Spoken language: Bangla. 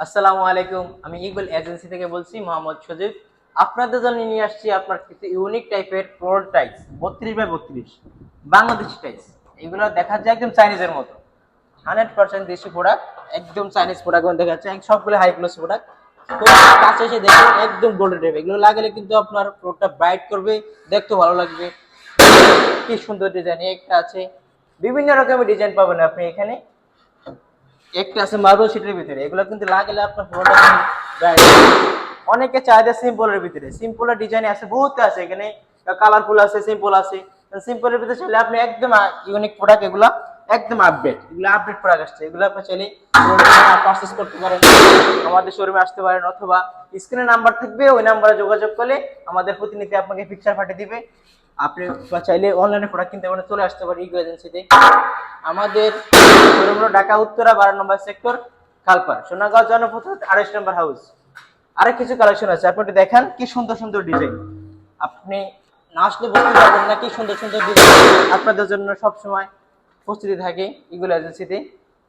আসসালামু আলাইকুম। আমি ইকবাল এজেন্সি থেকে বলছি, মোহাম্মদ সজীব। আপনাদের জন্য নিয়ে আসছি আপনার কিছু ইউনিক টাইপের floor tiles, 32x32 Bangladeshi tiles. এগুলো দেখা যায় একদম চাইনিজের মতো। 100% দেশি প্রোডাক্ট, একদম চাইনিজ প্রোডাক্ট দেখা যাচ্ছে, সবগুলো হাই ক্লাস প্রোডাক্ট। তো কাছে এসে দেখুন, একদম গোল্ডেন টাইপ। এগুলো লাগালে কিন্তু আপনার ফ্লোরটা ব্রাইট করবে, দেখতে ভালো লাগবে। কি সুন্দর ডিজাইন একটা আছে, বিভিন্ন রকমের ডিজাইন পাবেন আপনি এখানে। একটা আছে মার্বেল শিটের ভিতরে, এগুলো কিন্তু লাগালে আপনার পুরোটা ব্রাইট। অনেকে চাহিদা সিম্পলের ভিতরে, সিম্পলের ডিজাইন আছে বহুত আছে এখানে, কালারফুল আছে, সিম্পল আছে। সিম্পলের ভিতরে চাইলে আপনি একদম ইউনিক প্রোডাক্ট, এগুলো একদম আপডেট, এগুলো আপডেট প্রোডাক্ট আসছে। এগুলো আপনি চাইলে পারচেজ করতে পারেন, আমাদের শোরুমে আসতে পারেন, অথবা স্ক্রিনে নাম্বার থাকবে, ওই নাম্বারে যোগাযোগ করলে আমাদের প্রতিনিধি আপনাকে পিকচার পাঠিয়ে দিবে। আপনি চাইলে অনলাইনে প্রোডাক্ট কিনতে পারেন, চলে আসতে পারেন ইগো এজেন্সিতে। আমাদের শোরুম হলো ঢাকা উত্তরা 12 নম্বর সেক্টর, খালপাড়, সোনাগাঁও জনপথ 28 নম্বর হাউস। আরেক কিছু কালেকশন আছে, আপনি একটু দেখেন কি সুন্দর সুন্দর ডিজাইন। আপনি না আসলে বুঝতে পারবেন না কি সুন্দর সুন্দর ডিজাইন আপনাদের জন্য সবসময় প্রস্তুতি থাকে ইগুলো এজেন্সিতে।